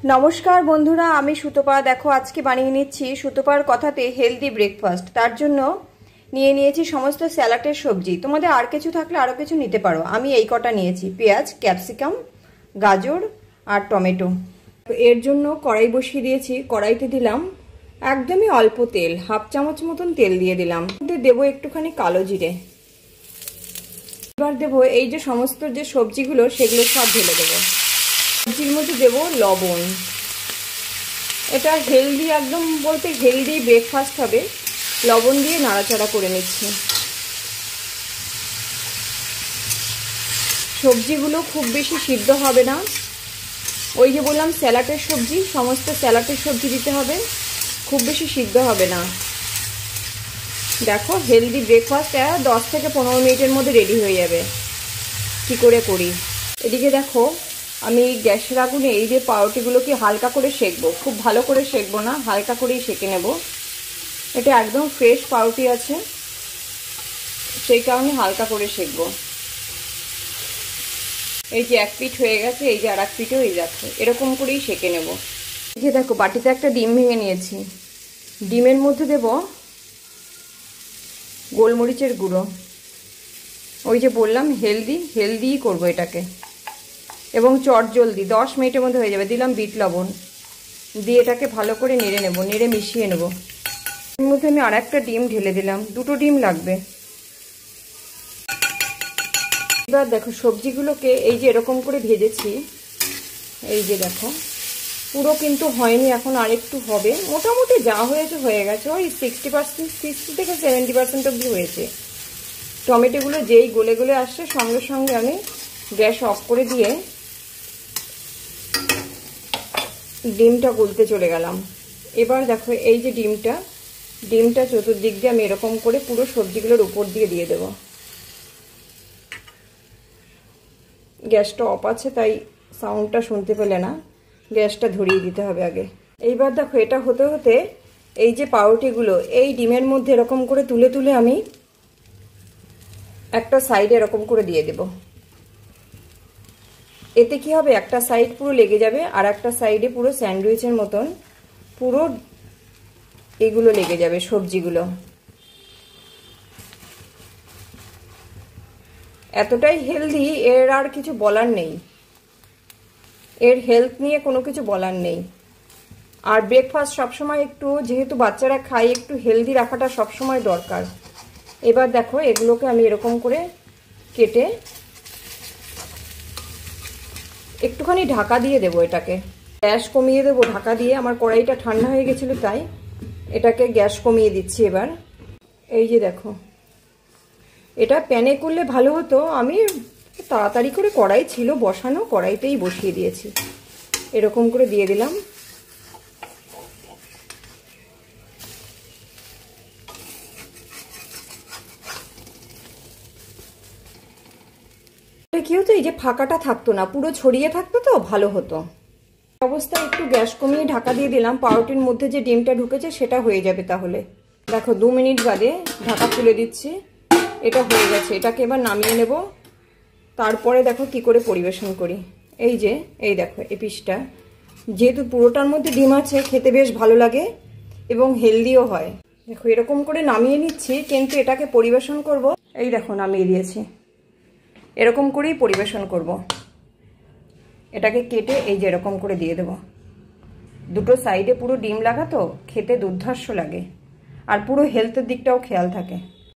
नमस्कार बंधुरा आमी सुतपा। देखो आज के बानिये निচ্ছি सुतपार कथाते हेल्दी ब्रेकफास्ट। तार जन्य निये निয়েছি समस्त স্যালাডের सब्जी। তোমাদের আর কিছু থাকলে আরো কিছু নিতে পারো। আমি এই কটা নিয়েছি, পেঁয়াজ, ক্যাপসিকাম, গাজর আর টমেটো। তো এর জন্য কড়াই বসিয়ে দিয়েছি। কড়াইতে দিলাম একদমই অল্প তেল, হাফ চামচ মতন তেল দিয়ে দিলাম। দেব একটুখানি কালো জিরে। এবার দেব এই যে সমস্ত যে সবজিগুলো সেগুলো সব ঢেলে দেবো। সবজির মধ্যে দেব লবণ। এটা হেলদি, একদম বলতে হেলদি ব্রেকফাস্ট হবে। লবণ দিয়ে নাড়াচাড়া করে নিচ্ছি। সবজিগুলো খুব বেশি সিদ্ধ হবে না। ওই যে বললাম স্যালাডের সবজি, সমস্ত স্যালাডের সবজি দিতে হবে, খুব বেশি সিদ্ধ হবে না। দেখো হেলদি ব্রেকফাস্ট 10 থেকে 15 মিনিটের মধ্যে রেডি হয়ে যাবে। কি করে করি, এদিকে দেখো আমি গ্যাসের আগুনে এই যে পাউরুটিগুলোকে হালকা করে সেকবো। খুব ভালো করে সেকবো না, হালকা করেই সেকে নেব। এটা একদম ফ্রেশ পাউরুটি আছে, সেই কারণে হালকা করে সেকবো। এই যে এক পিঠ হয়ে গেছে, এই যে আর এক পিঠও এই যাচ্ছে, এরকম করেই সেকে নেব। এই যে দেখো বাটিতে একটা ডিম ভেঙে নিয়েছি। ডিমের মধ্যে দেব গোলমরিচের গুঁড়ো। ওই যে বললাম হেলদি করবো এটাকে। এবং চটজলদি 10 মিনিটের মধ্যে হয়ে যাবে। দিলাম বিট লবণ দিয়ে এটাকে ভালো করে নেড়ে নেব, নেড়ে মিশিয়ে নেব। এর মধ্যে আমি আর একটা ডিম ঢেলে দিলাম, 2টো ডিম লাগবে। এবার দেখো সবজিগুলোকে এই যে এরকম করে ভেজেছি। এই যে দেখো পুরো কিন্তু হয়নি, এখন আরেকটু হবে। মোটামুটি যা হয়েছে হয়ে গেছে, ওই 60 থেকে 70% অবধি হয়েছে। টমেটোগুলো যেই গলে গলে আসছে সঙ্গে সঙ্গে আমি গ্যাস অফ করে দিয়ে ডিমটা গলতে চলে গেলাম। এবার দেখো এই যে ডিমটা চতুর্দিক দিয়ে আমি এরকম করে পুরো সবজিগুলোর উপর দিয়ে দেব। গ্যাসটা অফ আছে তাই সাউন্ডটা শুনতে পেলে না, গ্যাসটা ধরিয়ে দিতে হবে আগে। এইবার দেখো এটা হতে হতে এই যে পাউরুটিগুলো এই ডিমের মধ্যে এরকম করে তুলে তুলে আমি একটা সাইডে এরকম করে দিয়ে দেব। এতে কি হবে, একটা সাইড পুরো লেগে যাবে আর একটা সাইডে পুরো স্যান্ডউইচের মতন পুরো এগুলো লেগে যাবে সবজিগুলো। এতটাই হেলদি, এর আর কিছু বলার নেই। এর হেলথ নিয়ে কোনো কিছু বলার নেই। আর ব্রেকফাস্ট সবসময় একটু, যেহেতু বাচ্চারা খায়, একটু হেলদি রাখাটা সবসময় দরকার। এবার দেখো এগুলোকে আমি এরকম করে কেটে একটুখানি ঢাকা দিয়ে দেবো। এটাকে গ্যাস কমিয়ে দেবো ঢাকা দিয়ে। আমার কড়াইটা ঠান্ডা হয়ে গেছিলো তাই এটাকে গ্যাস কমিয়ে দিচ্ছি এবার। এই যে দেখো এটা প্যানে করলে ভালো হতো, আমি তাড়াতাড়ি করে কড়াই ছিল বসানো, কড়াইতেই বসিয়ে দিয়েছি। এরকম করে দিয়ে দিলাম। কি হতো, এই যে ফাঁকাটা থাকতো না, পুরো ছড়িয়ে থাকতো, তো ভালো হতো। অবস্থায় একটু গ্যাস কমিয়ে ঢাকা দিয়ে দিলাম। পাউরুটির মধ্যে যে ডিমটা ঢুকেছে সেটা হয়ে যাবে তাহলে। দেখো 2 মিনিট বাদে ঢাকা তুলে দিচ্ছি। এটা হয়ে গেছে, এটাকে এবার নামিয়ে নেব। তারপরে দেখো কি করে পরিবেশন করি। এই দেখো এই পিসটা, যেহেতু পুরোটার মধ্যে ডিম আছে, খেতে বেশ ভালো লাগে এবং হেলদিও হয়। দেখো এরকম করে নামিয়ে নিচ্ছি, কিন্তু এটাকে পরিবেশন করব। এই দেখো নামিয়ে দিয়েছি, এরকম করেই পরিবেশন করব। এটাকে কেটে এই যে এরকম করে দিয়ে দেব। দুটো সাইডে পুরো ডিম লাগা, তো খেতে দুর্ধর্ষ লাগে আর পুরো হেলথের দিকটাও খেয়াল থাকে।